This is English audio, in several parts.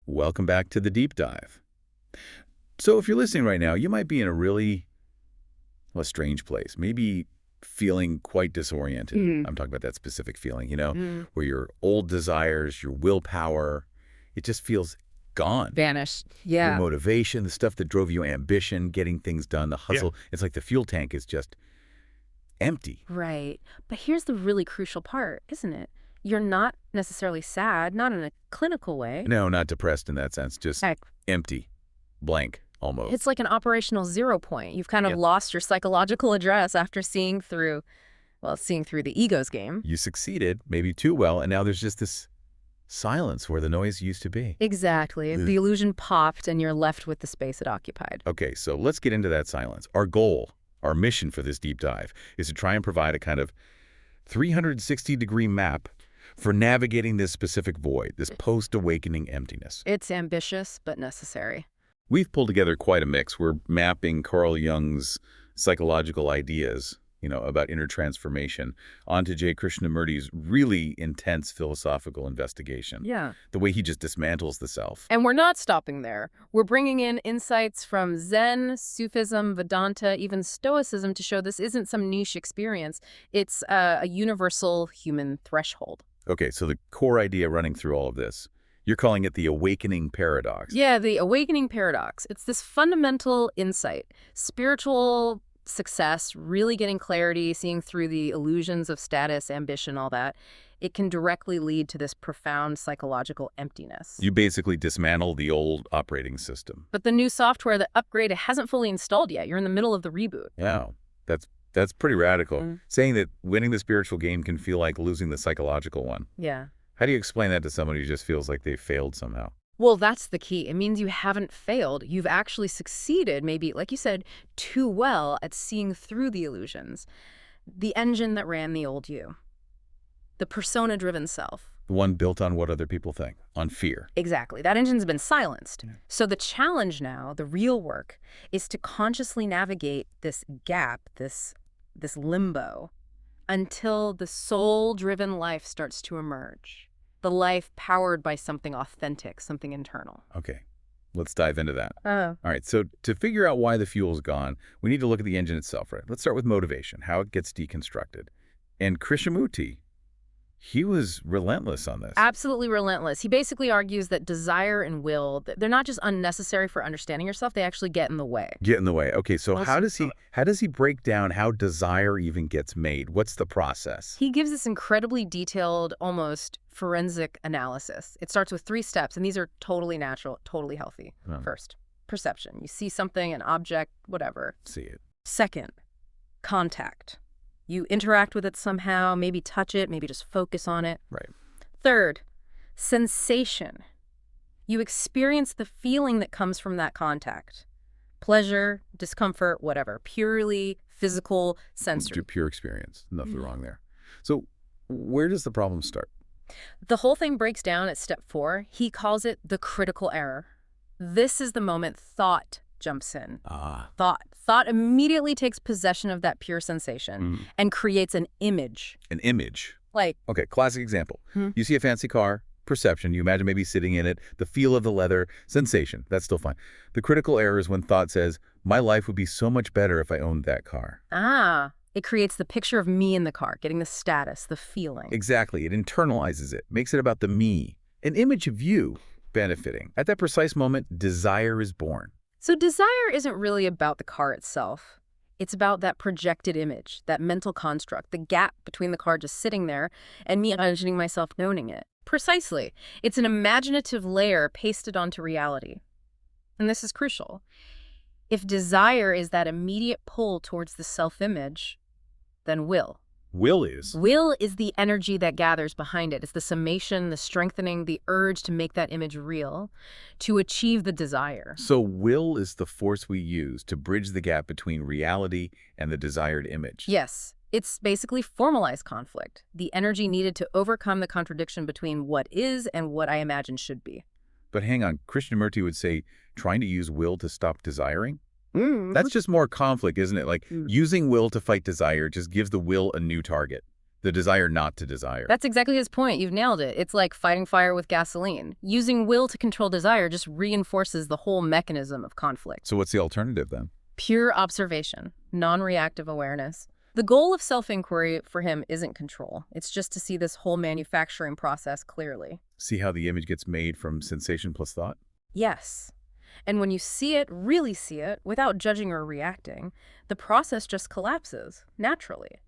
Welcome back to the deep dive. So if you're listening right now, you might be in a really, well, strange place, maybe feeling quite disoriented. I'm talking about that specific feeling, where your old desires, your willpower, it just feels gone. Vanished. Your Yeah. motivation, the stuff that drove you, ambition, getting things done, the hustle, it's like the fuel tank is just empty. Right. But here's the really crucial part, isn't it? You're not necessarily sad, not in a clinical way. No, not depressed in that sense, just Heck, empty, blank, almost. it's like an operational 0 point. You've kind of lost your psychological address after seeing through the ego's game. You succeeded, maybe too well, and now there's just this silence where the noise used to be. Exactly. The illusion popped and you're left with the space it occupied. Okay, so let's get into that silence. Our goal, our mission for this deep dive is to try and provide a kind of 360-degree map for navigating this specific void, this post-awakening emptiness. It's ambitious, but necessary. We've pulled together quite a mix. We're mapping Carl Jung's psychological ideas, about inner transformation onto J. Krishnamurti's really intense philosophical investigation. Yeah. The way he just dismantles the self. And we're not stopping there. We're bringing in insights from Zen, Sufism, Vedanta, even Stoicism to show this isn't some niche experience. It's a universal human threshold. Okay, so the core idea running through all of this, you're calling it the awakening paradox. Yeah, the awakening paradox. It's this fundamental insight. Spiritual success, really getting clarity, seeing through the illusions of status, ambition, all that, it can directly lead to this profound psychological emptiness. You basically dismantle the old operating system. But the new software, the upgrade, it hasn't fully installed yet. You're in the middle of the reboot. Yeah, that's pretty radical. Saying that winning the spiritual game can feel like losing the psychological one. Yeah. How do you explain that to someone who just feels like they failed somehow? Well, that's the key. It means you haven't failed. You've actually succeeded, maybe, like you said, too well at seeing through the illusions. The engine that ran the old you. The persona-driven self. The one built on what other people think, on fear. Exactly. That engine's been silenced. Yeah. So the challenge now, the real work, is to consciously navigate this gap, this limbo, until the soul-driven life starts to emerge. The life powered by something authentic, something internal. Okay, let's dive into that. Oh. All right, so to figure out why the fuel's gone, we need to look at the engine itself, right? Let's start with motivation, how it gets deconstructed. And Krishnamurti, he was relentless on this. Absolutely relentless. He basically argues that desire and will, they're not just unnecessary for understanding yourself, they actually get in the way. Get in the way. Okay, so how does he break down how desire even gets made? What's the process? He gives this incredibly detailed, almost forensic analysis. It starts with 3 steps, and these are totally natural, totally healthy. First, perception. You see something, an object, whatever. See it. Second, contact. You interact with it somehow, maybe touch it, maybe just focus on it. Right. Third, sensation. You experience the feeling that comes from that contact. Pleasure, discomfort, whatever. Purely physical, sensory. Pure experience. Nothing wrong there. So where does the problem start? The whole thing breaks down at step 4. He calls it the critical error. This is the moment thought jumps in. Thought immediately takes possession of that pure sensation and creates an image. An image? Okay, classic example. You see a fancy car, perception, you imagine maybe sitting in it, the feel of the leather, sensation, that's still fine. The critical error is when thought says, my life would be so much better if I owned that car. It creates the picture of me in the car, getting the status, the feeling. Exactly. It internalizes it, makes it about the me, an image of you benefiting. At that precise moment, desire is born. So desire isn't really about the car itself. It's about that projected image, that mental construct, the gap between the car just sitting there and me imagining myself owning it. Precisely. It's an imaginative layer pasted onto reality. And this is crucial. If desire is that immediate pull towards the self-image, then will. Will is? Will is the energy that gathers behind it. It's the summation, the strengthening, the urge to make that image real, to achieve the desire. So will is the force we use to bridge the gap between reality and the desired image. Yes. It's basically formalized conflict, the energy needed to overcome the contradiction between what is and what I imagine should be. But hang on, Krishnamurti would say trying to use will to stop desiring? That's just more conflict, isn't it? Like using will to fight desire just gives the will a new target. The desire not to desire. That's exactly his point. You've nailed it. It's like fighting fire with gasoline. Using will to control desire just reinforces the whole mechanism of conflict. So what's the alternative then? Pure observation, non-reactive awareness. The goal of self-inquiry for him isn't control. It's just to see this whole manufacturing process clearly. See how the image gets made from sensation plus thought? Yes. And when you see it, really see it, without judging or reacting, the process just collapses, naturally.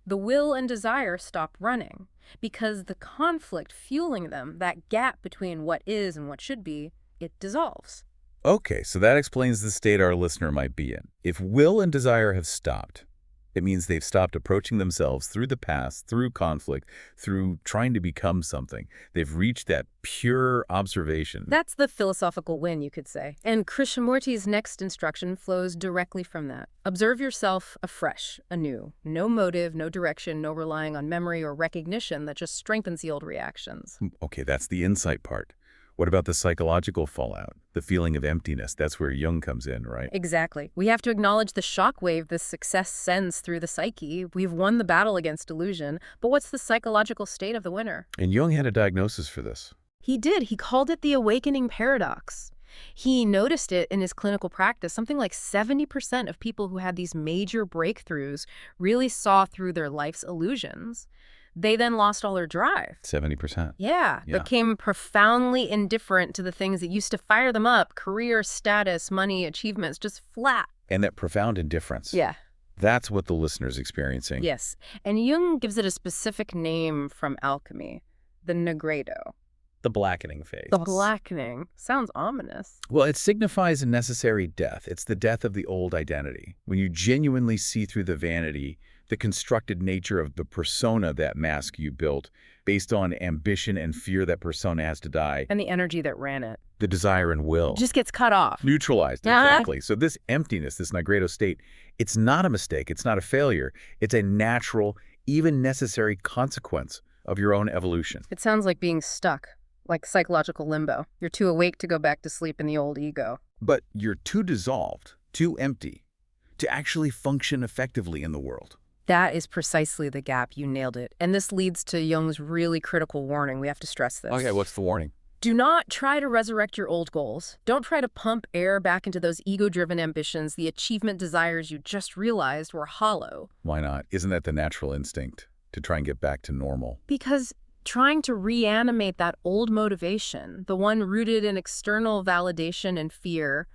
The will and desire stop running, because the conflict fueling them, that gap between what is and what should be, it dissolves. Okay, so that explains the state our listener might be in. If will and desire have stopped, it means they've stopped approaching themselves through the past, through conflict, through trying to become something. They've reached that pure observation. That's the philosophical win, you could say. And Krishnamurti's next instruction flows directly from that. Observe yourself afresh, anew. No motive, no direction, no relying on memory or recognition that just strengthens the old reactions. Okay, that's the insight part. What about the psychological fallout? The feeling of emptiness? That's where Jung comes in, right? Exactly. We have to acknowledge the shockwave this success sends through the psyche. We've won the battle against delusion, but what's the psychological state of the winner? And Jung had a diagnosis for this. He did. He called it the awakening paradox. He noticed it in his clinical practice. Something like 70% of people who had these major breakthroughs really saw through their life's illusions. They then lost all their drive. 70%. Yeah, became profoundly indifferent to the things that used to fire them up, career, status, money, achievements, just flat. And that profound indifference. Yeah. That's what the listener's experiencing. Yes. And Jung gives it a specific name from alchemy, the Negredo. The blackening phase. The blackening. Sounds ominous. Well, it signifies a necessary death. It's the death of the old identity. When you genuinely see through the vanity, the constructed nature of the persona, that mask you built, based on ambition and fear that persona has to die. And the energy that ran it. The desire and will. Just gets cut off. Neutralized, exactly. So this emptiness, this Negredo state, it's not a mistake. It's not a failure. It's a natural, even necessary consequence of your own evolution. It sounds like being stuck, like psychological limbo. You're too awake to go back to sleep in the old ego. But you're too dissolved, too empty, to actually function effectively in the world. That is precisely the gap. You nailed it. And this leads to Jung's really critical warning. We have to stress this. Okay, what's the warning? Do not try to resurrect your old goals. Don't try to pump air back into those ego-driven ambitions, the achievement desires you just realized were hollow. Why not? Isn't that the natural instinct, to try and get back to normal? Because trying to reanimate that old motivation, the one rooted in external validation and fear,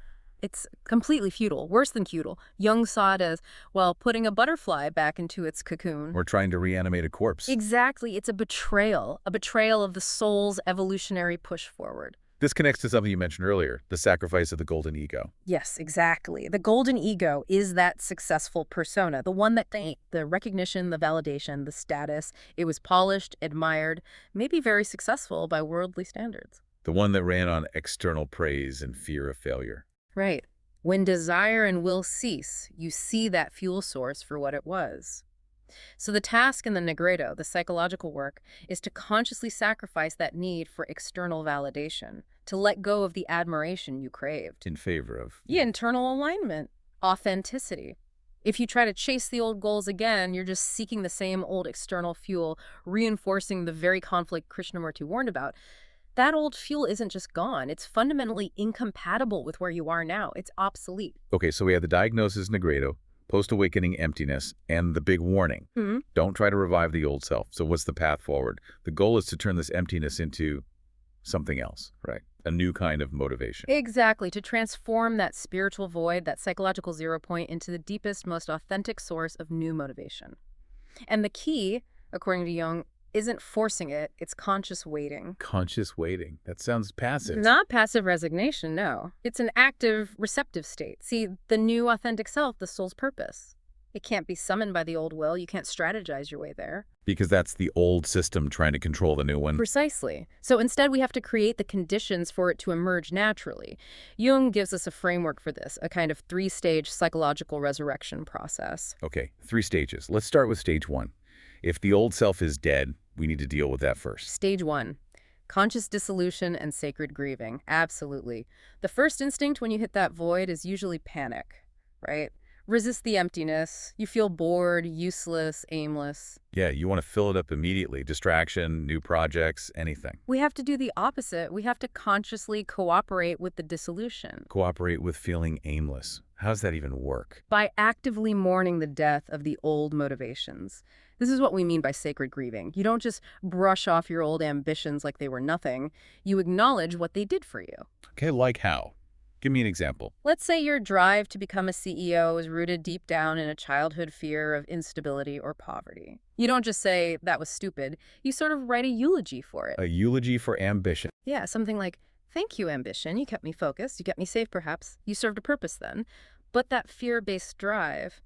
it's completely futile, worse than futile. Jung saw it as, well, putting a butterfly back into its cocoon. Or trying to reanimate a corpse. Exactly. It's a betrayal of the soul's evolutionary push forward. This connects to something you mentioned earlier, the sacrifice of the golden ego. Yes, exactly. The golden ego is that successful persona, the one that the recognition, the validation, the status, it was polished, admired, maybe very successful by worldly standards. The one that ran on external praise and fear of failure. Right. When desire and will cease, you see that fuel source for what it was. So the task in the Negredo, the psychological work, is to consciously sacrifice that need for external validation, to let go of the admiration you craved. In favor of? Yeah, internal alignment, authenticity. If you try to chase the old goals again, you're just seeking the same old external fuel, reinforcing the very conflict Krishnamurti warned about. That old fuel isn't just gone. It's fundamentally incompatible with where you are now. It's obsolete. Okay, so we had the diagnosis Negredo, post-awakening emptiness, and the big warning. Don't try to revive the old self. So what's the path forward? The goal is to turn this emptiness into something else, right? A new kind of motivation. Exactly, to transform that spiritual void, that psychological zero point, into the deepest, most authentic source of new motivation. And the key, according to Jung, isn't forcing it, it's conscious waiting. Conscious waiting. That sounds passive. Not passive resignation, no. It's an active, receptive state. See, the new authentic self, the soul's purpose. It can't be summoned by the old will. You can't strategize your way there. Because that's the old system trying to control the new one. Precisely. So instead, we have to create the conditions for it to emerge naturally. Jung gives us a framework for this, a kind of three-stage psychological resurrection process. Okay, 3 stages. Let's start with stage 1. If the old self is dead, we need to deal with that first. Stage 1. Conscious dissolution and sacred grieving. Absolutely. The first instinct when you hit that void is usually panic, right? Resist the emptiness. You feel bored, useless, aimless. Yeah, you want to fill it up immediately. Distraction, new projects, anything. We have to do the opposite. We have to consciously cooperate with the dissolution Cooperate with feeling aimless. How does that even work? by actively mourning the death of the old motivations. This is what we mean by sacred grieving. You don't just brush off your old ambitions like they were nothing. You acknowledge what they did for you. Okay, like how? Give me an example. Let's say your drive to become a CEO is rooted deep down in a childhood fear of instability or poverty. You don't just say, that was stupid. You sort of write a eulogy for it. A eulogy for ambition. Yeah, something like, thank you, ambition. You kept me focused. You kept me safe, perhaps. You served a purpose then. But that fear-based drive,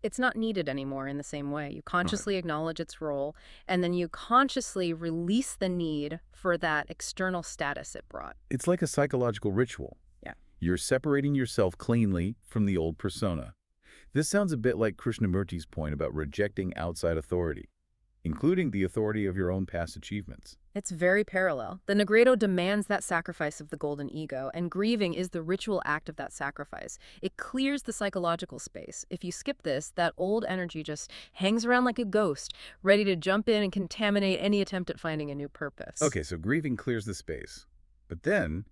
it's not needed anymore in the same way. You consciously acknowledge its role, and then you consciously release the need for that external status it brought. It's like a psychological ritual. Yeah. You're separating yourself cleanly from the old persona. This sounds a bit like Krishnamurti's point about rejecting outside authority, including the authority of your own past achievements. It's very parallel. The Negredo demands that sacrifice of the golden ego, and grieving is the ritual act of that sacrifice. It clears the psychological space. If you skip this, that old energy just hangs around like a ghost, ready to jump in and contaminate any attempt at finding a new purpose. Okay, so grieving clears the space. But then,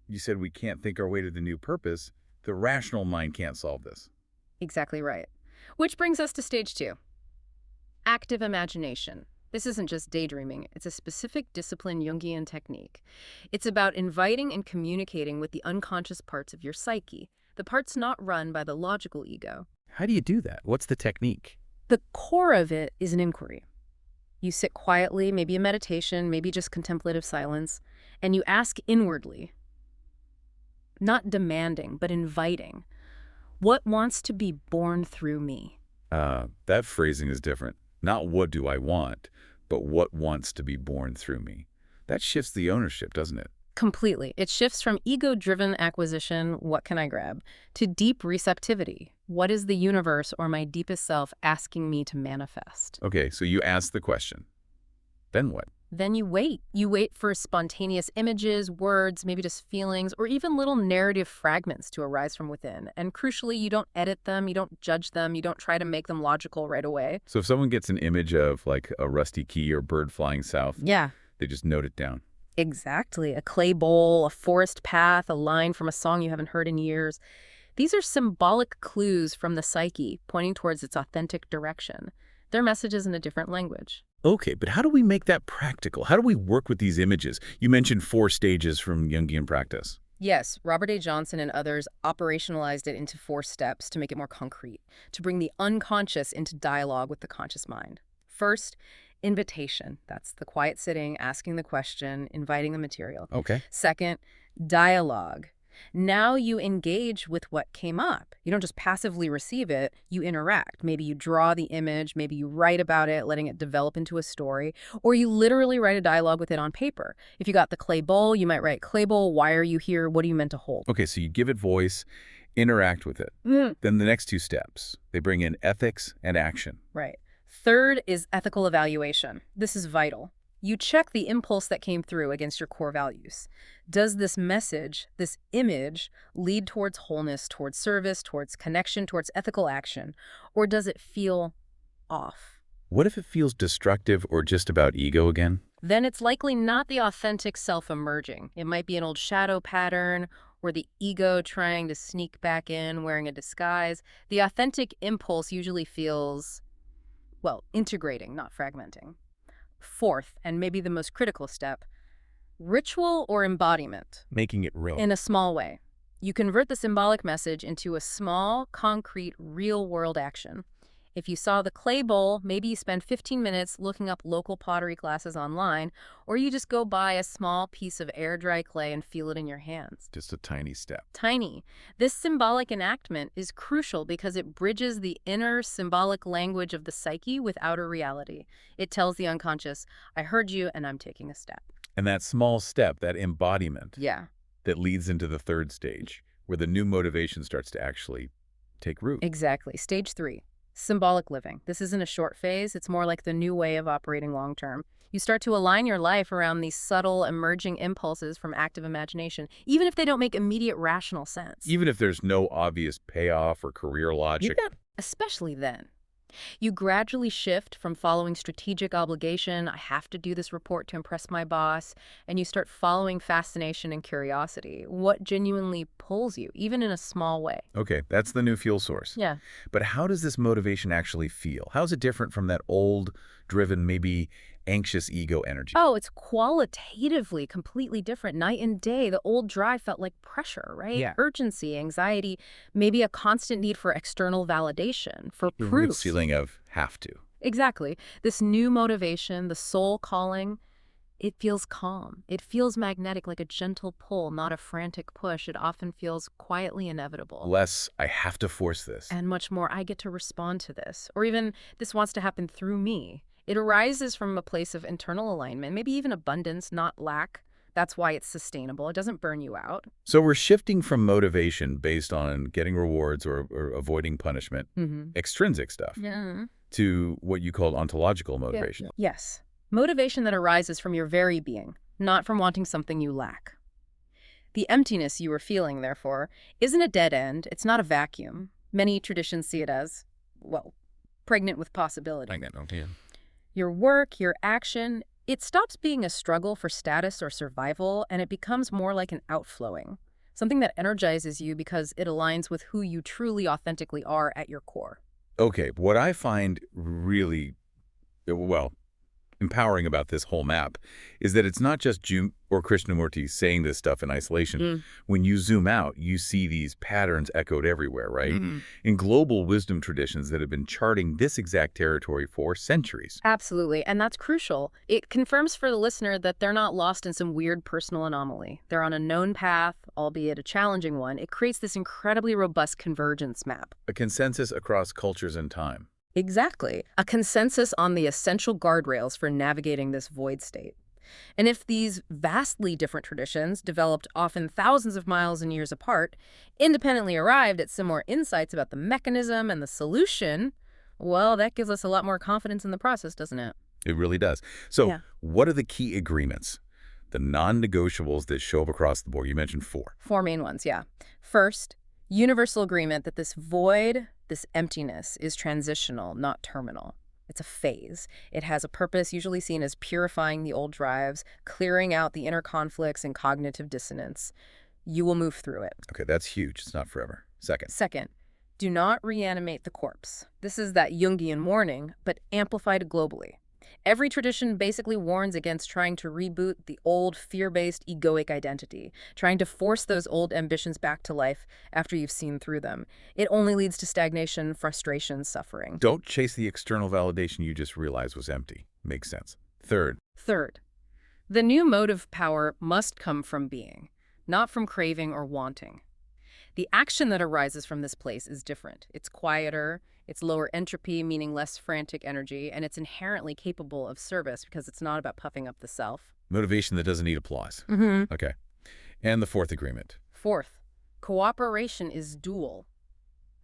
you said we can't think our way to the new purpose. The rational mind can't solve this. Exactly right. Which brings us to stage 2. Active imagination. This isn't just daydreaming. It's a specific discipline Jungian technique. It's about inviting and communicating with the unconscious parts of your psyche, the parts not run by the logical ego. How do you do that? What's the technique? The core of it is an inquiry. You sit quietly, maybe a meditation, maybe just contemplative silence, and you ask inwardly, not demanding, but inviting, what wants to be born through me? That phrasing is different. Not what do I want, but what wants to be born through me. That shifts the ownership, doesn't it? Completely. It shifts from ego-driven acquisition, what can I grab, to deep receptivity. What is the universe or my deepest self asking me to manifest? Okay, so you ask the question. Then what? Then you wait. You wait for spontaneous images, words, maybe just feelings, or even little narrative fragments to arise from within. And crucially, you don't edit them, you don't judge them, you don't try to make them logical right away. So if someone gets an image of like a rusty key or bird flying south, Yeah. they just note it down. Exactly. A clay bowl, a forest path, a line from a song you haven't heard in years. These are symbolic clues from the psyche pointing towards its authentic direction. Their message is in a different language. Okay, but how do we make that practical? How do we work with these images? You mentioned 4 stages from Jungian practice. Yes, Robert A. Johnson and others operationalized it into 4 steps to make it more concrete, to bring the unconscious into dialogue with the conscious mind. First, invitation. That's the quiet sitting, asking the question, inviting the material. Okay. Second, dialogue. Now you engage with what came up. You don't just passively receive it, you interact. Maybe you draw the image, maybe you write about it, letting it develop into a story, or you literally write a dialogue with it on paper. If you got the clay bowl, you might write, clay bowl, why are you here? What are you meant to hold? Okay, so you give it voice, interact with it. Then the next 2 steps, they bring in ethics and action. Right. Third is ethical evaluation. This is vital. You check the impulse that came through against your core values. Does this message, this image, lead towards wholeness, towards service, towards connection, towards ethical action, or does it feel off? What if it feels destructive or just about ego again? Then it's likely not the authentic self emerging. It might be an old shadow pattern or the ego trying to sneak back in wearing a disguise. The authentic impulse usually feels, well, integrating, not fragmenting. Fourth, and maybe the most critical step, ritual or embodiment. Making it real. In a small way. You convert the symbolic message into a small, concrete, real-world action. If you saw the clay bowl, maybe you spend 15 minutes looking up local pottery classes online, or you just go buy a small piece of air-dry clay and feel it in your hands. Just a tiny step. Tiny. This symbolic enactment is crucial because it bridges the inner symbolic language of the psyche with outer reality. It tells the unconscious, I heard you and I'm taking a step. And that small step, that embodiment, Yeah. that leads into the 3rd stage, where the new motivation starts to actually take root. Exactly. Stage 3. Symbolic living. This isn't a short phase. It's more like the new way of operating long term. You start to align your life around these subtle, emerging impulses from active imagination, even if they don't make immediate rational sense. Even if there's no obvious payoff or career logic. Especially then. You gradually shift from following strategic obligation, I have to do this report to impress my boss, and you start following fascination and curiosity, what genuinely pulls you, even in a small way. Okay, that's the new fuel source. Yeah. But how does this motivation actually feel? How's it different from that old, driven, maybe anxious ego energy? Oh, it's qualitatively completely different. Night and day, the old drive felt like pressure, right? Yeah. Urgency, anxiety, maybe a constant need for external validation, for The proof. feeling of have to. Exactly. This new motivation, the soul calling, it feels calm. It feels magnetic, like a gentle pull, not a frantic push. It often feels quietly inevitable. Less, I have to force this. And much more, I get to respond to this. Or even, this wants to happen through me. It arises from a place of internal alignment, maybe even abundance, not lack. That's why it's sustainable. It doesn't burn you out. So we're shifting from motivation based on getting rewards or avoiding punishment, extrinsic stuff, to what you called ontological motivation. Yes. Motivation that arises from your very being, not from wanting something you lack. The emptiness you are feeling, therefore, isn't a dead end. It's not a vacuum. Many traditions see it as, well, pregnant with possibility. Your work, your action, it stops being a struggle for status or survival, and it becomes more like an outflowing, something that energizes you because it aligns with who you truly authentically are at your core. Okay, what I find really, well, empowering about this whole map is that it's not just Jung or Krishnamurti saying this stuff in isolation. When you zoom out, you see these patterns echoed everywhere, right? In global wisdom traditions that have been charting this exact territory for centuries. Absolutely, and that's crucial. It confirms for the listener that they're not lost in some weird personal anomaly. They're on a known path, albeit a challenging one. It creates this incredibly robust convergence map. A consensus across cultures and time. Exactly. A consensus on the essential guardrails for navigating this void state. And if these vastly different traditions, developed often thousands of miles and years apart, independently arrived at similar insights about the mechanism and the solution, well, that gives us a lot more confidence in the process, doesn't it? It really does. So what are the key agreements? The non-negotiables that show up across the board? You mentioned 4. 4 main ones, yeah. First, universal agreement that this void, this emptiness, is transitional, not terminal. It's a phase. It has a purpose usually seen as purifying the old drives, clearing out the inner conflicts and cognitive dissonance. You will move through it. Okay, that's huge. It's not forever. Second, do not reanimate the corpse. This is that Jungian warning, but amplified globally. Every tradition basically warns against trying to reboot the old fear-based egoic identity, trying to force those old ambitions back to life after you've seen through them. It only leads to stagnation, frustration, suffering. Don't chase the external validation you just realized was empty. Makes sense. Third, the new motive power must come from being, not from craving or wanting. The action that arises from this place is different. It's quieter, it's lower entropy, meaning less frantic energy, and it's inherently capable of service because it's not about puffing up the self. motivation that doesn't need applause. Okay. And the 4th agreement. Fourth, cooperation is dual.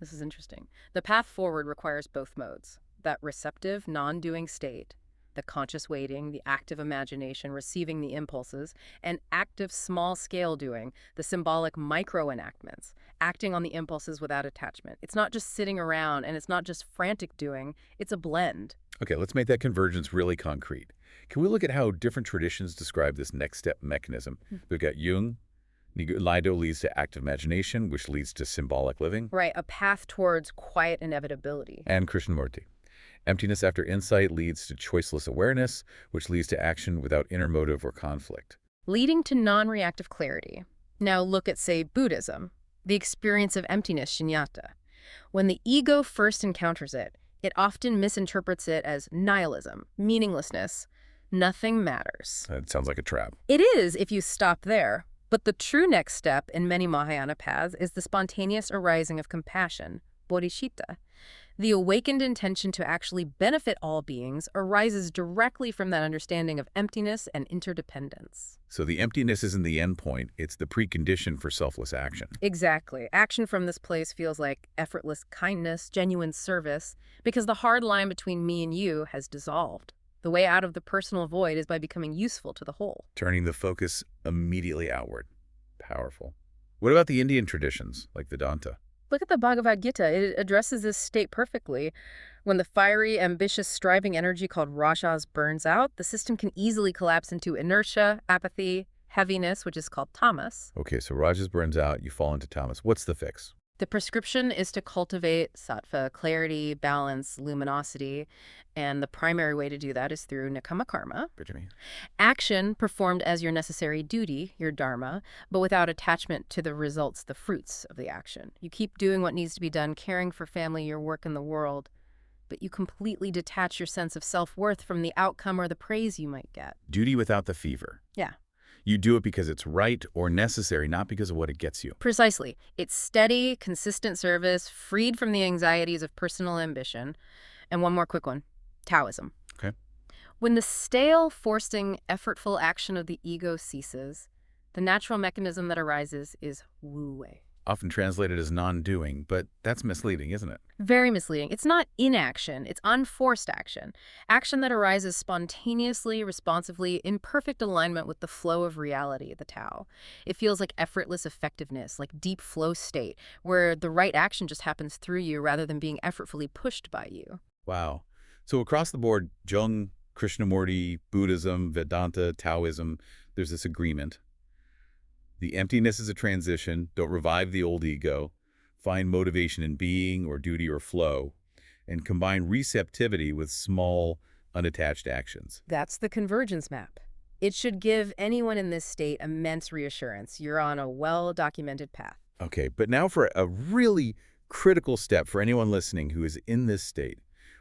This is interesting. The path forward requires both modes, that receptive, non-doing state, the conscious waiting, the active imagination, receiving the impulses, and active small-scale doing, the symbolic micro-enactments, acting on the impulses without attachment. It's not just sitting around, and it's not just frantic doing, it's a blend. Okay, let's make that convergence really concrete. Can we look at how different traditions describe this next step mechanism? We've got Jung. Negredo leads to active imagination, which leads to symbolic living. Right, a path towards quiet inevitability. And Krishnamurti. Emptiness after insight leads to choiceless awareness, which leads to action without inner motive or conflict. Leading to non-reactive clarity. Now look at, say, Buddhism, the experience of emptiness, shunyata. When the ego first encounters it, it often misinterprets it as nihilism, meaninglessness. Nothing matters. That sounds like a trap. It is if you stop there. But the true next step in many Mahayana paths is the spontaneous arising of compassion, bodhicitta. The awakened intention to actually benefit all beings arises directly from that understanding of emptiness and interdependence. So the emptiness isn't the end point, it's the precondition for selfless action. Exactly. Action from this place feels like effortless kindness, genuine service, because the hard line between me and you has dissolved. The way out of the personal void is by becoming useful to the whole. Turning the focus immediately outward. Powerful. What about the Indian traditions, like Vedanta? Look at the Bhagavad Gita. It addresses this state perfectly. When the fiery, ambitious, striving energy called rajas burns out, the system can easily collapse into inertia, apathy, heaviness, which is called tamas. Okay, so rajas burns out, you fall into tamas. What's the fix? The prescription is to cultivate sattva, clarity, balance, luminosity, and the primary way to do that is through nikama karma. What do you mean? Action performed as your necessary duty, your dharma, but without attachment to the results, the fruits of the action. You keep doing what needs to be done, caring for family, your work in the world, but you completely detach your sense of self-worth from the outcome or the praise you might get. Duty without the fever. Yeah. You do it because it's right or necessary, not because of what it gets you. Precisely. It's steady, consistent service, freed from the anxieties of personal ambition. And one more quick one. Taoism. Okay. When the stale, forcing, effortful action of the ego ceases, the natural mechanism that arises is wu-wei. Often translated as non-doing, but that's misleading, isn't it? Very misleading. It's not inaction, it's unforced action. Action that arises spontaneously, responsively, in perfect alignment with the flow of reality, the Tao. It feels like effortless effectiveness, like deep flow state, where the right action just happens through you rather than being effortfully pushed by you. Wow. So across the board, Jung, Krishnamurti, Buddhism, Vedanta, Taoism, there's this agreement. The emptiness is a transition. Don't revive the old ego. Find motivation in being or duty or flow. And combine receptivity with small, unattached actions. That's the convergence map. It should give anyone in this state immense reassurance. You're on a well-documented path. Okay, but now for a really critical step for anyone listening who is in this state.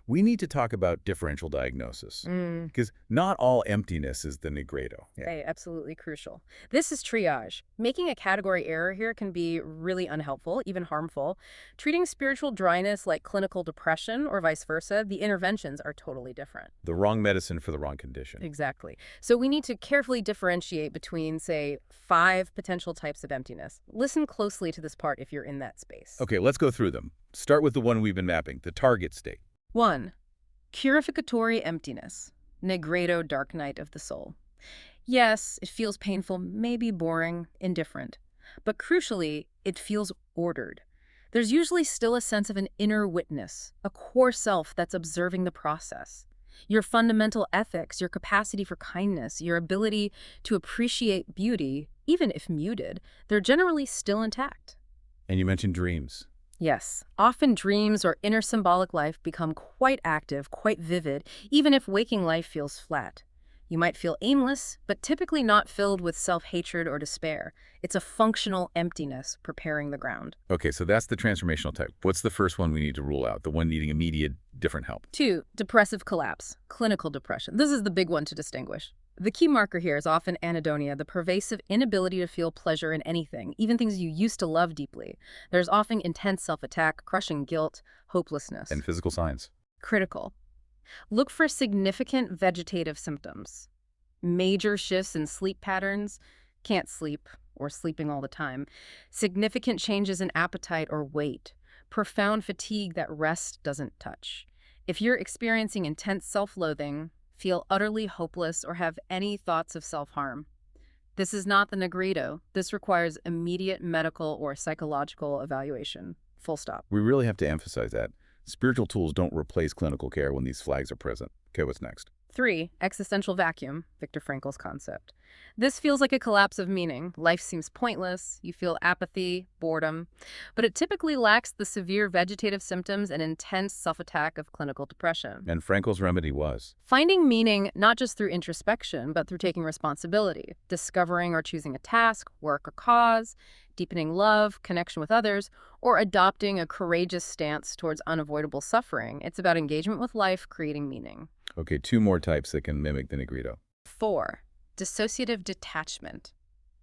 We need to talk about differential diagnosis, because not all emptiness is the Negredo. Okay, absolutely crucial. This is triage. Making a category error here can be really unhelpful, even harmful. Treating spiritual dryness like clinical depression or vice versa, the interventions are totally different. The wrong medicine for the wrong condition. Exactly. So we need to carefully differentiate between, say, 5 potential types of emptiness. Listen closely to this part if you're in that space. Okay, let's go through them. Start with the one we've been mapping, the target state. 1. Purificatory emptiness. Negredo, dark night of the soul. Yes, it feels painful, maybe boring, indifferent. But crucially, it feels ordered. There's usually still a sense of an inner witness, a core self that's observing the process. Your fundamental ethics, your capacity for kindness, your ability to appreciate beauty, even if muted, they're generally still intact. And you mentioned dreams. Yes, often dreams or inner symbolic life become quite active, quite vivid, even if waking life feels flat. You might feel aimless, but typically not filled with self-hatred or despair. It's a functional emptiness preparing the ground. Okay, so that's the transformational type. What's the first one we need to rule out, the one needing immediate, different help? 2. Depressive collapse, clinical depression. This is the big one to distinguish. The key marker here is often anhedonia, the pervasive inability to feel pleasure in anything, even things you used to love deeply. There's often intense self-attack, crushing guilt, hopelessness. And physical signs. Critical. Look for significant vegetative symptoms. Major shifts in sleep patterns, can't sleep or sleeping all the time. Significant changes in appetite or weight. Profound fatigue that rest doesn't touch. If you're experiencing intense self-loathing, feel utterly hopeless, or have any thoughts of self-harm, this is not the Negredo. This requires immediate medical or psychological evaluation. Full stop. We really have to emphasize that. Spiritual tools don't replace clinical care when these flags are present. Okay, what's next? 3. Existential vacuum, Viktor Frankl's concept. This feels like a collapse of meaning. Life seems pointless. You feel apathy, boredom. But it typically lacks the severe vegetative symptoms and intense self-attack of clinical depression. And Frankl's remedy was? Finding meaning not just through introspection, but through taking responsibility, discovering or choosing a task, work, or cause, deepening love, connection with others, or adopting a courageous stance towards unavoidable suffering. It's about engagement with life, creating meaning. Okay, 2 more types that can mimic the Negredo. 4. Dissociative detachment.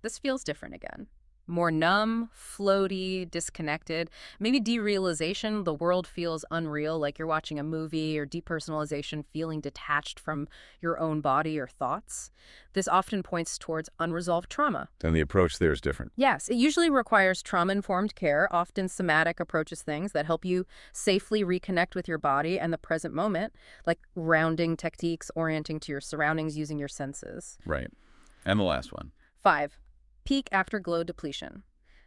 This feels different again. More numb, floaty, disconnected. Maybe derealization, the world feels unreal, like you're watching a movie, or depersonalization, feeling detached from your own body or thoughts. This often points towards unresolved trauma. And the approach there is different. Yes, it usually requires trauma-informed care. Often somatic approaches things that help you safely reconnect with your body and the present moment, like grounding techniques, orienting to your surroundings using your senses. Right. And the last one. 5. Peak afterglow depletion.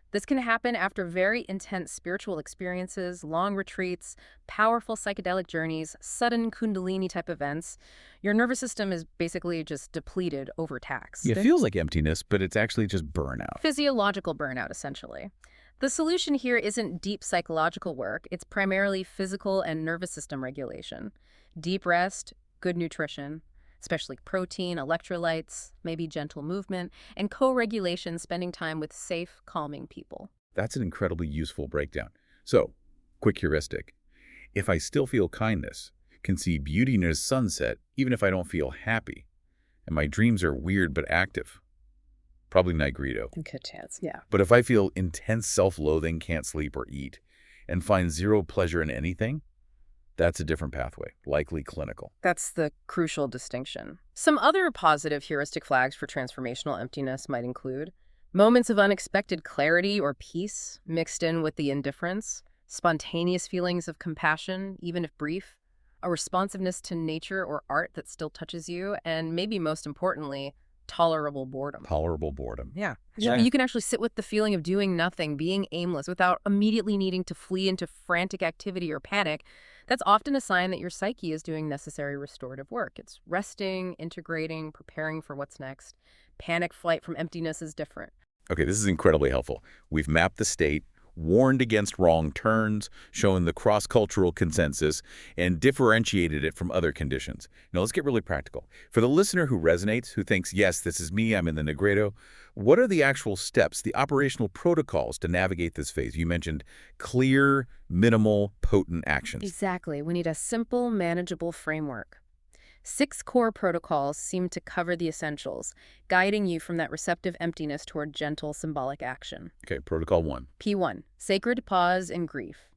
This can happen after very intense spiritual experiences, long retreats, powerful psychedelic journeys, sudden kundalini-type events. Your nervous system is basically just depleted, overtaxed. It feels like emptiness, but it's actually just burnout. Physiological burnout, essentially. The solution here isn't deep psychological work. It's primarily physical and nervous system regulation. Deep rest, good nutrition, especially protein, electrolytes, maybe gentle movement, and co-regulation, spending time with safe, calming people. That's an incredibly useful breakdown. So, quick heuristic. If I still feel kindness, can see beauty in a sunset, even if I don't feel happy, and my dreams are weird but active, probably Negredo. Good chance, yeah. But if I feel intense self-loathing, can't sleep or eat, and find zero pleasure in anything, that's a different pathway, likely clinical. That's the crucial distinction. Some other positive heuristic flags for transformational emptiness might include moments of unexpected clarity or peace mixed in with the indifference, spontaneous feelings of compassion, even if brief, a responsiveness to nature or art that still touches you, and maybe most importantly, tolerable boredom. Tolerable boredom. Yeah. You can actually sit with the feeling of doing nothing, being aimless, without immediately needing to flee into frantic activity or panic. That's often a sign that your psyche is doing necessary restorative work. It's resting, integrating, preparing for what's next. Panic flight from emptiness is different. Okay, this is incredibly helpful. We've mapped the state, warned against wrong turns, shown the cross-cultural consensus, and differentiated it from other conditions. Now let's get really practical. For the listener who resonates, who thinks, yes, this is me, I'm in the Negredo, what are the actual steps, the operational protocols to navigate this phase? You mentioned clear, minimal, potent actions. Exactly. We need a simple, manageable framework. 6 core protocols seem to cover the essentials, guiding you from that receptive emptiness toward gentle, symbolic action. Okay, protocol 1. P1, sacred pause in grief.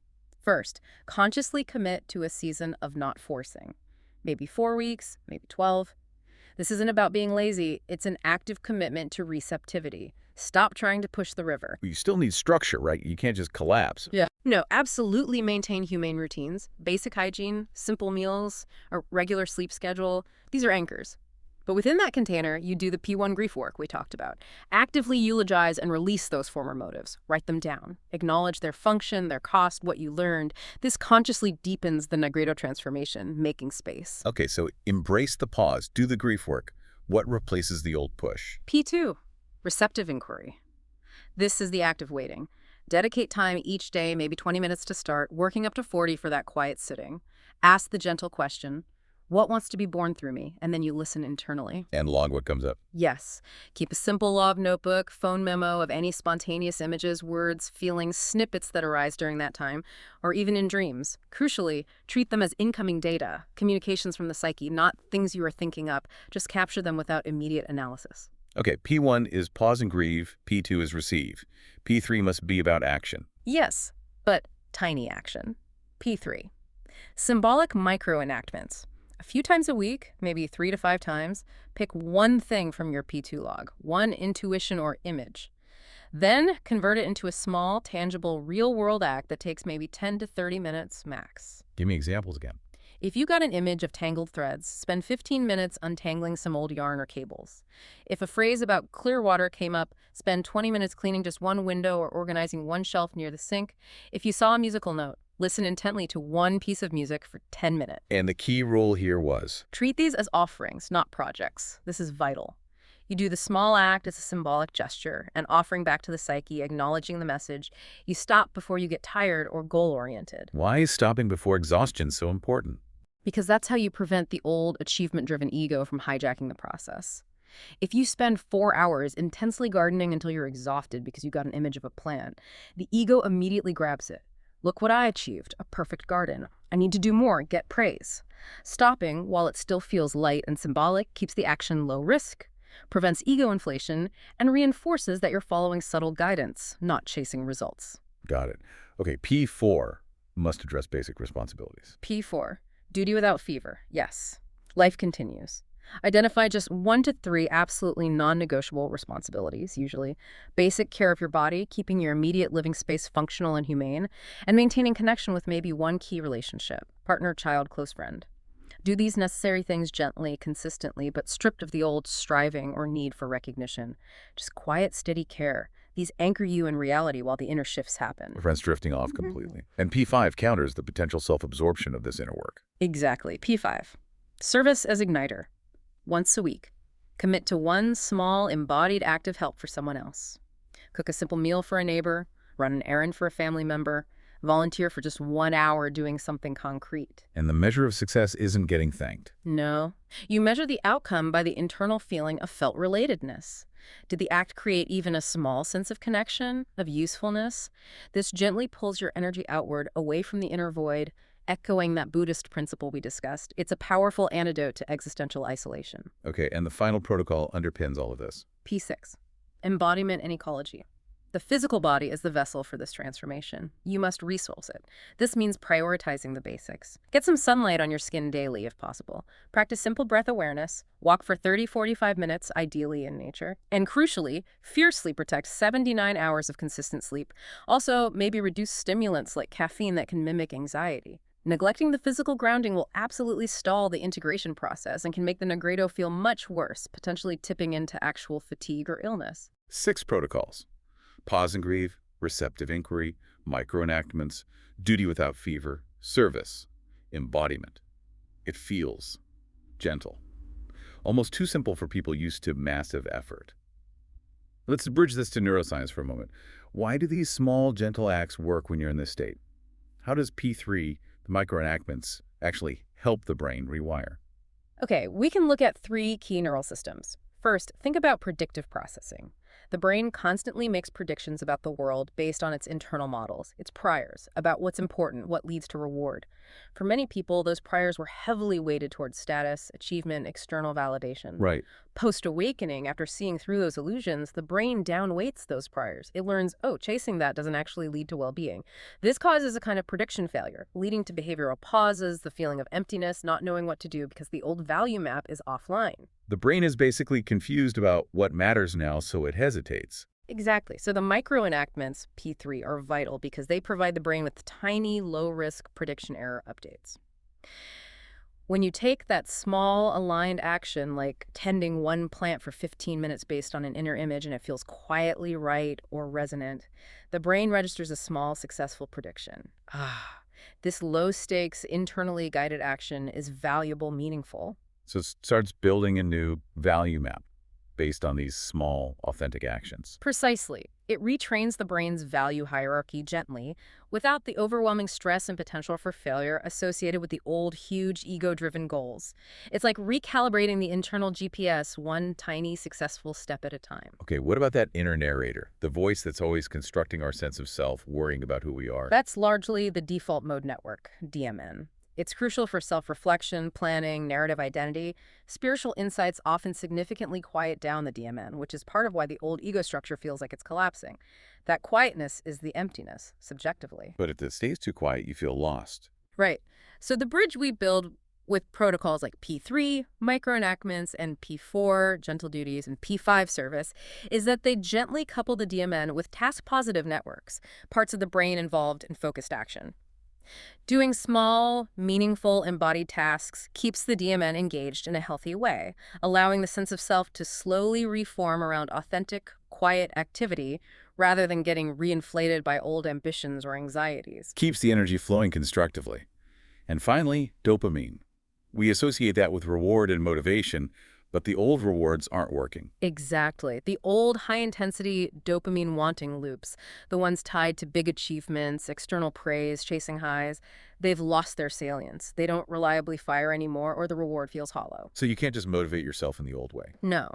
First, consciously commit to a season of not forcing. Maybe 4 weeks, maybe 12. This isn't about being lazy. It's an active commitment to receptivity. Stop trying to push the river. You still need structure, right? You can't just collapse. Yeah. No, absolutely maintain humane routines. Basic hygiene, simple meals, a regular sleep schedule. These are anchors. But within that container, you do the P1 grief work we talked about. Actively eulogize and release those former motives. Write them down. Acknowledge their function, their cost, what you learned. This consciously deepens the Negredo transformation, making space. Okay, so embrace the pause. Do the grief work. What replaces the old push? P2, receptive inquiry. This is the act of waiting. Dedicate time each day, maybe 20 minutes to start, working up to 40 for that quiet sitting. Ask the gentle question, what wants to be born through me? And then you listen internally. And log what comes up. Yes. Keep a simple log notebook, phone memo of any spontaneous images, words, feelings, snippets that arise during that time, or even in dreams. Crucially, treat them as incoming data, communications from the psyche, not things you are thinking up. Just capture them without immediate analysis. Okay, P1 is pause and grieve. P2 is receive. P3 must be about action. Yes, but tiny action. P3. Symbolic micro-enactments. A few times a week, maybe 3 to 5 times, pick one thing from your P2 log, one intuition or image. Then convert it into a small, tangible, real-world act that takes maybe 10 to 30 minutes max. Give me examples again. If you got an image of tangled threads, spend 15 minutes untangling some old yarn or cables. If a phrase about clear water came up, spend 20 minutes cleaning just one window or organizing one shelf near the sink. If you saw a musical note, listen intently to one piece of music for 10 minutes. And the key rule here was? Treat these as offerings, not projects. This is vital. You do the small act as a symbolic gesture, an offering back to the psyche, acknowledging the message. You stop before you get tired or goal-oriented. Why is stopping before exhaustion so important? Because that's how you prevent the old achievement-driven ego from hijacking the process. If you spend 4 hours intensely gardening until you're exhausted because you got an image of a plant, the ego immediately grabs it. Look what I achieved, a perfect garden. I need to do more, get praise. Stopping, while it still feels light and symbolic, keeps the action low risk. prevents ego inflation, and reinforces that you're following subtle guidance, not chasing results. Got it. Okay, P4 must address basic responsibilities. P4, duty without fever. Yes. Life continues. Identify just 1 to 3 absolutely non-negotiable responsibilities, usually. Basic care of your body, keeping your immediate living space functional and humane, and maintaining connection with maybe one key relationship, partner, child, close friend. Do these necessary things gently, consistently, but stripped of the old striving or need for recognition. Just quiet, steady care. These anchor you in reality while the inner shifts happen. My friend's drifting off completely. And P5 counters the potential self-absorption of this inner work. Exactly. P5. Service as igniter. Once a week, commit to one small, embodied act of help for someone else. Cook a simple meal for a neighbor, run an errand for a family member, volunteer for just 1 hour doing something concrete. And the measure of success isn't getting thanked. No. You measure the outcome by the internal feeling of felt relatedness. Did the act create even a small sense of connection, of usefulness? This gently pulls your energy outward, away from the inner void, echoing that Buddhist principle we discussed. It's a powerful antidote to existential isolation. Okay, and the final protocol underpins all of this. P6. Embodiment and ecology. The physical body is the vessel for this transformation. You must resource it. This means prioritizing the basics. Get some sunlight on your skin daily if possible. Practice simple breath awareness. Walk for 30-45 minutes, ideally in nature. And crucially, fiercely protect 79 hours of consistent sleep. Also, maybe reduce stimulants like caffeine that can mimic anxiety. Neglecting the physical grounding will absolutely stall the integration process and can make the Negredo feel much worse, potentially tipping into actual fatigue or illness. 6 protocols. Pause and grieve, receptive inquiry, micro-enactments, duty without fever, service, embodiment. It feels gentle. Almost too simple for people used to massive effort. Let's bridge this to neuroscience for a moment. Why do these small, gentle acts work when you're in this state? How does P3, the micro-enactments, actually help the brain rewire? Okay, we can look at 3 key neural systems. First, think about predictive processing. The brain constantly makes predictions about the world based on its internal models, its priors, about what's important, what leads to reward. For many people, those priors were heavily weighted towards status, achievement, external validation. Right. Post-awakening, after seeing through those illusions, the brain downweights those priors. It learns, oh, chasing that doesn't actually lead to well-being. This causes a kind of prediction failure, leading to behavioral pauses, the feeling of emptiness, not knowing what to do because the old value map is offline. The brain is basically confused about what matters now, so it hesitates. Exactly. So the micro-enactments, P3, are vital because they provide the brain with tiny, low-risk prediction error updates. When you take that small, aligned action, like tending one plant for 15 minutes based on an inner image and it feels quietly right or resonant, the brain registers a small, successful prediction. This low-stakes, internally guided action is valuable, meaningful. So it starts building a new value map based on these small, authentic actions. Precisely. It retrains the brain's value hierarchy gently, without the overwhelming stress and potential for failure associated with the old, huge, ego-driven goals. It's like recalibrating the internal GPS one tiny, successful step at a time. Okay, what about that inner narrator, the voice that's always constructing our sense of self, worrying about who we are? That's largely the default mode network, DMN. It's crucial for self-reflection, planning, narrative identity. Spiritual insights often significantly quiet down the DMN, which is part of why the old ego structure feels like it's collapsing. That quietness is the emptiness, subjectively. But if it stays too quiet, you feel lost. Right. So the bridge we build with protocols like P3, micro-enactments, and P4, gentle duties, and P5, service, is that they gently couple the DMN with task-positive networks, parts of the brain involved in focused action. Doing small, meaningful, embodied tasks keeps the DMN engaged in a healthy way, allowing the sense of self to slowly reform around authentic, quiet activity rather than getting reinflated by old ambitions or anxieties. Keeps the energy flowing constructively. And finally, dopamine. We associate that with reward and motivation, but the old rewards aren't working. Exactly. The old high-intensity dopamine-wanting loops, the ones tied to big achievements, external praise, chasing highs, They've lost their salience. They don't reliably fire anymore, or the reward feels hollow. So you can't just motivate yourself in the old way. No.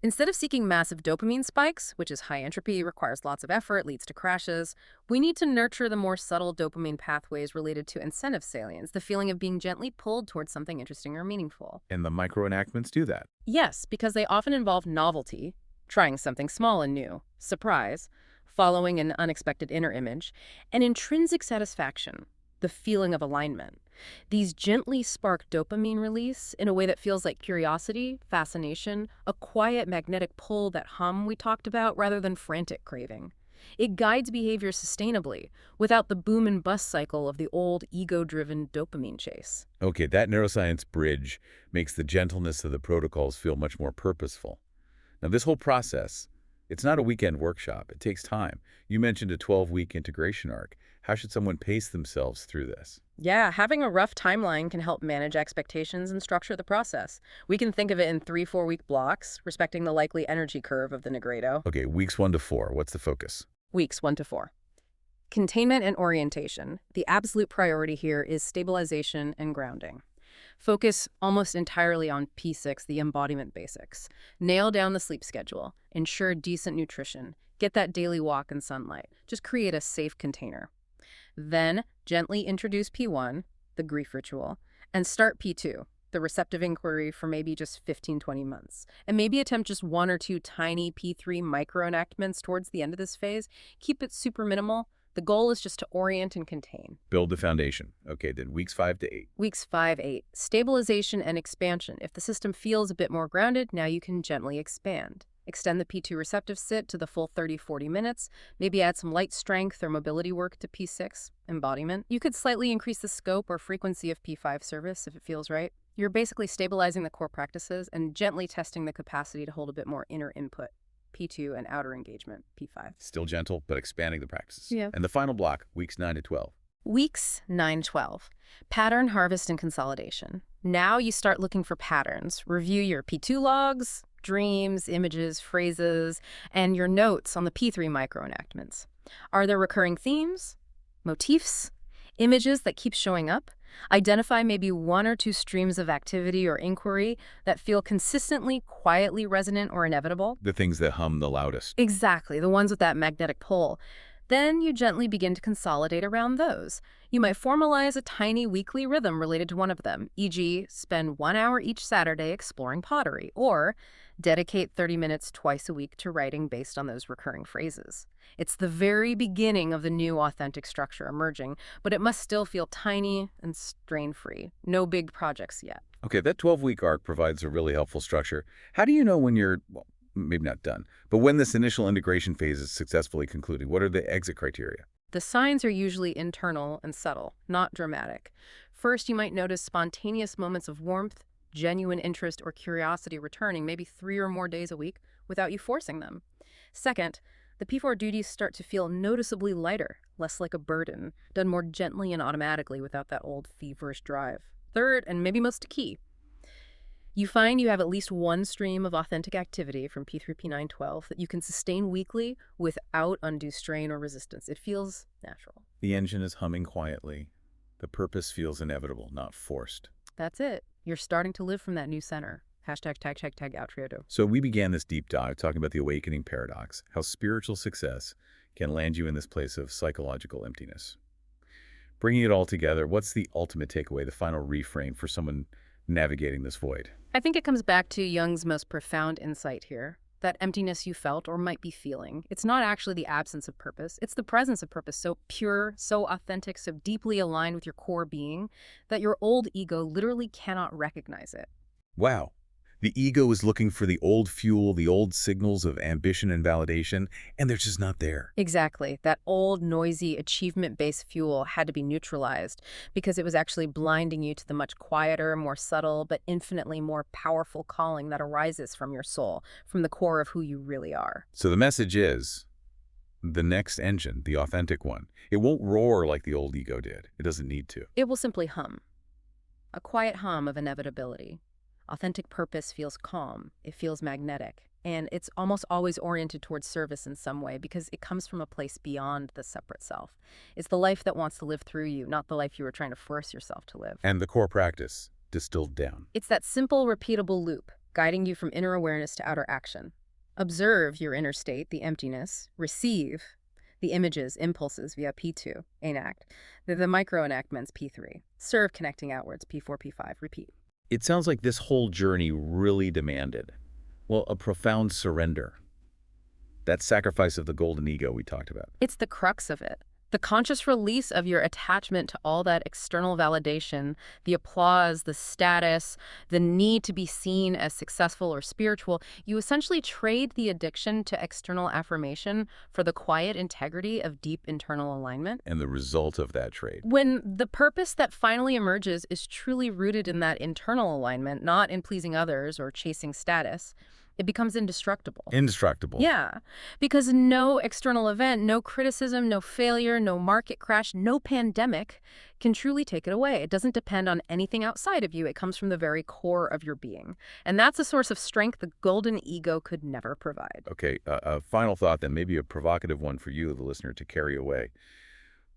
Instead of seeking massive dopamine spikes, which is high entropy, requires lots of effort, leads to crashes, we need to nurture the more subtle dopamine pathways related to incentive salience, the feeling of being gently pulled towards something interesting or meaningful. And the microenactments do that. Yes, because they often involve novelty, trying something small and new, surprise, following an unexpected inner image, and intrinsic satisfaction, the feeling of alignment. These gently spark dopamine release in a way that feels like curiosity, fascination, a quiet magnetic pull, that hum we talked about, rather than frantic craving. It guides behavior sustainably, without the boom and bust cycle of the old ego-driven dopamine chase. Okay, that neuroscience bridge makes the gentleness of the protocols feel much more purposeful. Now, this whole process, it's not a weekend workshop. It takes time. You mentioned a 12-week integration arc. How should someone pace themselves through this? Yeah, having a rough timeline can help manage expectations and structure the process. We can think of it in 3-4 week blocks, respecting the likely energy curve of the Negredo. Okay, weeks 1 to 4. What's the focus? Weeks 1 to 4. Containment and orientation. The absolute priority here is stabilization and grounding. Focus almost entirely on P6, the embodiment basics. Nail down the sleep schedule. Ensure decent nutrition. Get that daily walk and sunlight. Just create a safe container. Then, gently introduce P1, the grief ritual, and start P2, the receptive inquiry, for maybe just 15-20 months. And maybe attempt just 1 or 2 tiny P3 microenactments towards the end of this phase. Keep it super minimal. The goal is just to orient and contain. Build the foundation. Okay, then weeks 5 to 8. Weeks 5-8. Stabilization and expansion. If the system feels a bit more grounded, now you can gently expand. Extend the P2 receptive sit to the full 30-40 minutes. Maybe add some light strength or mobility work to P6, embodiment. You could slightly increase the scope or frequency of P5 service if it feels right. You're basically stabilizing the core practices and gently testing the capacity to hold a bit more inner input, P2, and outer engagement, P5. Still gentle, but expanding the practices. Yeah. And the final block, weeks 9 to 12. Weeks 9-12. Pattern, harvest, and consolidation. Now you start looking for patterns. Review your P2 logs, dreams, images, phrases, and your notes on the P3 microenactments. Are there recurring themes, motifs, images that keep showing up? Identify maybe 1 or 2 streams of activity or inquiry that feel consistently, quietly resonant or inevitable. The things that hum the loudest. Exactly, the ones with that magnetic pull. Then you gently begin to consolidate around those. You might formalize a tiny weekly rhythm related to one of them, e.g., spend 1 hour each Saturday exploring pottery, or dedicate 30 minutes twice a week to writing based on those recurring phrases. It's the very beginning of the new authentic structure emerging, but it must still feel tiny and strain-free. No big projects yet. Okay, that 12-week arc provides a really helpful structure. How do you know when you're, well, maybe not done, but when this initial integration phase is successfully concluded? What are the exit criteria? The signs are usually internal and subtle, not dramatic. First, you might notice spontaneous moments of warmth, genuine interest, or curiosity returning maybe 3 or more days a week without you forcing them. Second, the P4 duties start to feel noticeably lighter, less like a burden, done more gently and automatically without that old feverish drive. Third, and maybe most key, you find you have at least 1 stream of authentic activity from P3, P9, 12 that you can sustain weekly without undue strain or resistance. It feels natural. The engine is humming quietly. The purpose feels inevitable, not forced. That's it. You're starting to live from that new center. Hashtag tag Outreado. So we began this deep dive talking about the awakening paradox, how spiritual success can land you in this place of psychological emptiness. Bringing it all together, what's the ultimate takeaway, the final reframe for someone navigating this void? I think it comes back to Jung's most profound insight here. That emptiness you felt or might be feeling. It's not actually the absence of purpose. It's the presence of purpose, so pure, so authentic, so deeply aligned with your core being that your old ego literally cannot recognize it. Wow. The ego is looking for the old fuel, the old signals of ambition and validation, and they're just not there. Exactly. That old, noisy, achievement-based fuel had to be neutralized because it was actually blinding you to the much quieter, more subtle, but infinitely more powerful calling that arises from your soul, from the core of who you really are. So the message is, the next engine, the authentic one, it won't roar like the old ego did. It doesn't need to. It will simply hum. A quiet hum of inevitability. Authentic purpose feels calm. It feels magnetic. And it's almost always oriented towards service in some way because it comes from a place beyond the separate self. It's the life that wants to live through you, not the life you were trying to force yourself to live. And the core practice, distilled down. It's that simple, repeatable loop, guiding you from inner awareness to outer action. Observe your inner state, the emptiness. Receive the images, impulses via P2, enact. The micro-enactments, P3. Serve, connecting outwards, P4, P5. Repeat. It sounds like this whole journey really demanded, well, a profound surrender. That sacrifice of the golden ego we talked about. It's the crux of it. The conscious release of your attachment to all that external validation, the applause, the status, the need to be seen as successful or spiritual. You essentially trade the addiction to external affirmation for the quiet integrity of deep internal alignment. And the result of that trade. When the purpose that finally emerges is truly rooted in that internal alignment, not in pleasing others or chasing status, it becomes indestructible. Indestructible. Yeah, because no external event, no criticism, no failure, no market crash, no pandemic can truly take it away. It doesn't depend on anything outside of you. It comes from the very core of your being. And that's a source of strength the golden ego could never provide. Okay, a final thought then, maybe a provocative one for you, the listener, to carry away.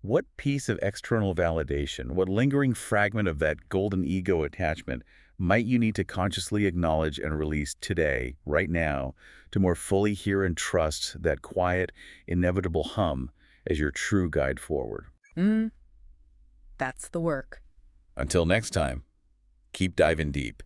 What piece of external validation, what lingering fragment of that golden ego attachment might you need to consciously acknowledge and release today, right now, to more fully hear and trust that quiet, inevitable hum as your true guide forward? That's the work. Until next time, keep diving deep.